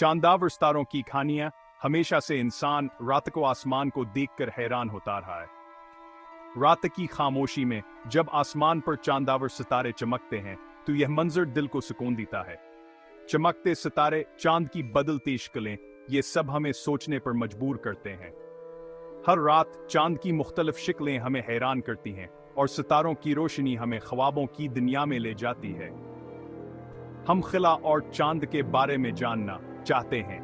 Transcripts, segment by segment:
चांदावर सितारों की कहानियां हमेशा से इंसान रात को आसमान को देखकर हैरान होता रहा है। रात की खामोशी में जब आसमान पर चांदावर सितारे चमकते हैं तो यह मंजर दिल को सुकून देता है। चमकते सितारे, चांद की बदलती शक्लें, ये सब हमें सोचने पर मजबूर करते हैं। हर रात चांद की मुख्तलिफ शक्लें हमें हैरान करती हैं और सितारों की रोशनी हमें ख्वाबों की दुनिया में ले जाती है। हम खिला और चांद के बारे में जानना चाहते हैं।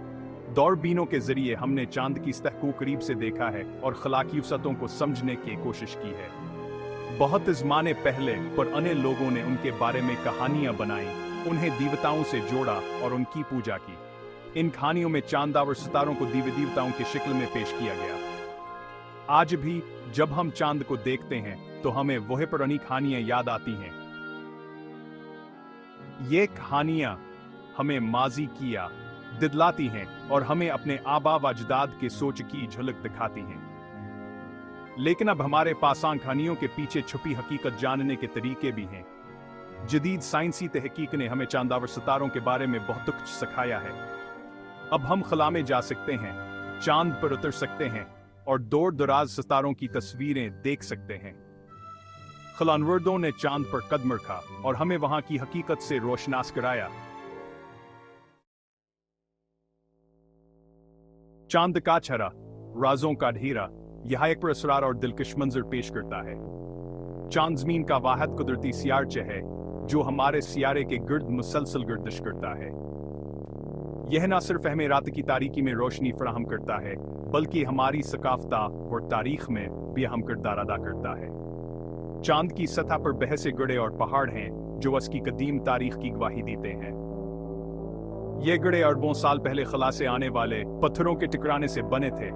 दूरबीनों के जरिए हमने चांद की सतह को करीब से देखा है और खला की वसअतों को समझने की कोशिश की है। बहुत ज़माने पहले पुराने लोगों ने उनके बारे में कहानियां बनाई, उन्हें देवताओं से जोड़ा और उनकी पूजा की। इन कहानियों में चांदावर सितारों को देवी देवताओं की शक्ल में पेश किया गया। आज भी जब हम चांद को देखते हैं तो हमें वह पुरानी कहानियां याद आती हैं। ये कहानियां हमें माजी की याद दिलाती हैं और हमें अपने आबा व अजदाद के सोच की झलक दिखाती हैं। लेकिन अब हमारे पास कहानियों के पीछे छुपी हकीकत जानने के तरीके भी हैं। जदीद साइंसी तहकीक ने हमें चांदावर सितारों के बारे में बहुत कुछ सिखाया है। अब हम खला में जा सकते हैं, चांद पर उतर सकते हैं और दूर दराज सितारों की तस्वीरें देख सकते हैं। खलानवर्दों ने चांद पर कदम रखा और हमें वहां की हकीकत से रोशनास कराया। चांद का छरा, राजों का ढेरा, यह एक पुरअसरार और दिलकश मंजर पेश करता है। चांद ज़मीन का वाहिद कुदरती सियारचा है जो हमारे सियारे के गिर्द मुसलसल गर्दिश करता है। यह न सिर्फ हमें रात की तारीकी में रोशनी फराहम करता है बल्कि हमारी सकाफता और तारीख में भी अहम किरदार अदा करता है। चांद की सतह पर बहसे गड़े और पहाड़ हैं जो उसकी कदीम तारीख की गवाही देते हैं। ये गड़े अरबों साल पहले खला से आने वाले पत्थरों के टकराने से बने थे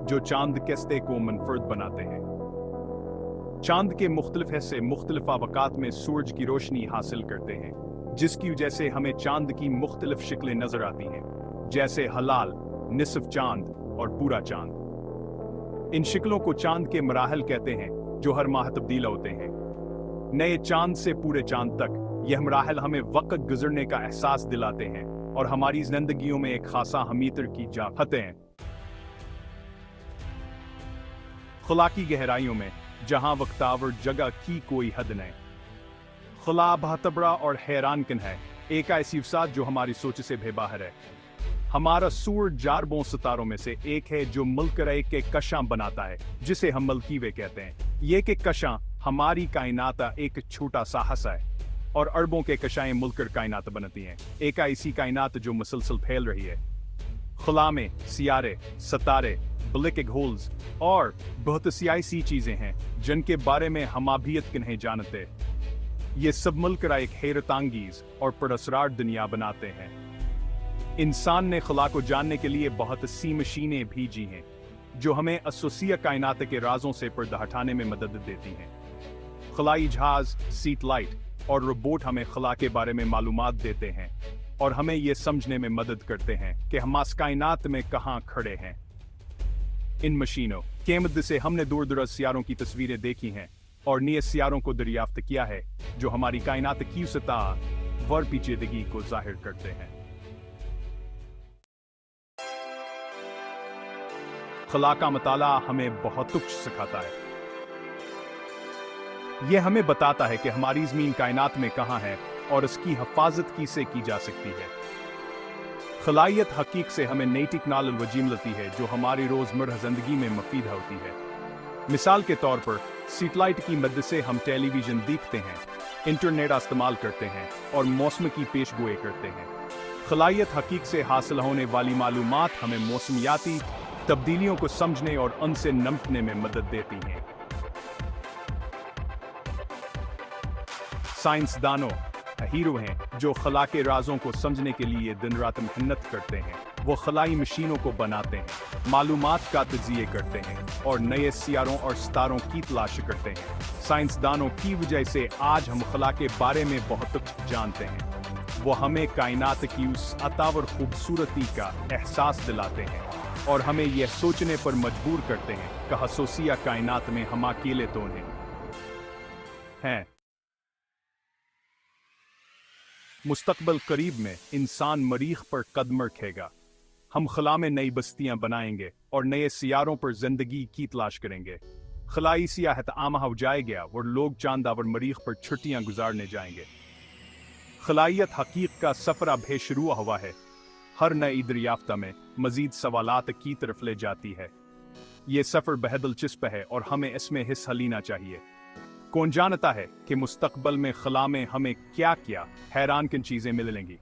जो चांद के सतह को मुनफरद बनाते हैं। चांद के मुख्तलिफ हिस्से मुख्तलिफ अवकात में सूरज की रोशनी हासिल करते हैं, जिसकी वजह से हमें चांद की मुख्तलिफ शक्लें नजर आती हैं, जैसे हलाल, निसफ चांद और पूरा चांद। इन शक्लों को चांद के मराहल कहते हैं जो हर माह तब्दील होते हैं। नए चांद से पूरे चांद तक यह मराहल हमें वक्त गुजरने का एहसास दिलाते हैं और हमारी जिंदगियों में एक खासा हमीतर की जाते हैं। खुला की गहराइयों में जहां वक्तावर जगह की कोई हद नहीं, खुला बहतबरा और हैरानकन है, एक ऐसी वसात जो हमारी सोच से बेबाहर है। हमारा सूरज जारबों सितारों में से एक है जो मुल्करे के कशां बनाता है, जिसे हम मलकीवे कहते हैं। ये के कशां हमारी कायनात एक छोटा सा हिस्सा है और अरबों के कशाएं मुलकर कायनात बनती हैं, एक ऐसी कायनात जो मुसलसल फैल रही है। खुला में सियारे, सितारे, ब्लैक होल्स और बहुत सी ऐसी चीजें हैं जिनके बारे में हम अभी नहीं जानते। ये सब मिलकर एक हैरतअंगेज और पुरअसरार दुनिया बनाते हैं। इंसान ने खुला को जानने के लिए बहुत सी मशीनें भेजी हैं जो हमें असोसिया कायनात के राजों से पर्दा हटाने में मदद देती हैं। खलाई जहाज, सैटेलाइट और रोबोट हमें खला के बारे में मालूमात देते हैं और हमें यह समझने में मदद करते हैं कि हम इस कायनात में कहां खड़े हैं। इन मशीनों के मदद से हमने दूर दराज सियारों की तस्वीरें देखी हैं और नए सियारों को दरियाफ्त किया है जो हमारी कायनात की सतह वर पेचीदगी को जाहिर करते हैं। खला का मताला हमें बहुत कुछ सिखाता है। यह हमें बताता है कि हमारी ज़मीन कायनात में कहां है और इसकी हिफाजत कैसे की जा सकती है। खलाइयत हकीक से हमें नई टेक्नोलॉजी मिलती है जो हमारी रोज़मर्रा ज़िंदगी में मुफीद होती है। मिसाल के तौर पर सैटेलाइट की मदद से हम टेलीविज़न देखते हैं, इंटरनेट इस्तेमाल करते हैं और मौसम की पेशगोई करते हैं। खलाइयत हकीक से हासिल होने वाली मालूमात हमें मौसमियाती तब्दीलियों को समझने और उनसे निपटने में मदद देती हैं। साइंसदानों हीरो हैं जो खला के राजों को समझने के लिए दिन रात मेहनत करते हैं। वो खलाई मशीनों को बनाते हैं, मालूमात का तजिए करते हैं और नए सियारों और सितारों की तलाश करते हैं। साइंसदानों की वजह से आज हम खला के बारे में बहुत कुछ जानते हैं। वो हमें कायनात की उस अतावर खूबसूरती का एहसास दिलाते हैं और हमें यह सोचने पर मजबूर करते हैं कि हसोसिया कायनात में हम अकेले तो हैं। मुस्तकबल करीब में इंसान मरीख पर कदम रखेगा हम खला में नई बस्तियां बनाएंगे और नए सियारों पर जिंदगी की तलाश करेंगे। खलाई सियाहत आम हो जाएगा और लोग चांद और मरीख पर छुट्टियां गुजारने जाएंगे। खलाइयत हकीक का सफर अब है शुरू हुआ है। हर नई दरियाफ्ता में मजीद सवालात की तरफ ले जाती है। ये सफर बेहद दिलचस्प है और हमें इसमें हिस्सा लेना चाहिए। कौन जानता है कि मुस्तकबल में खला में हमें क्या क्या हैरान किन चीजें मिलेंगी।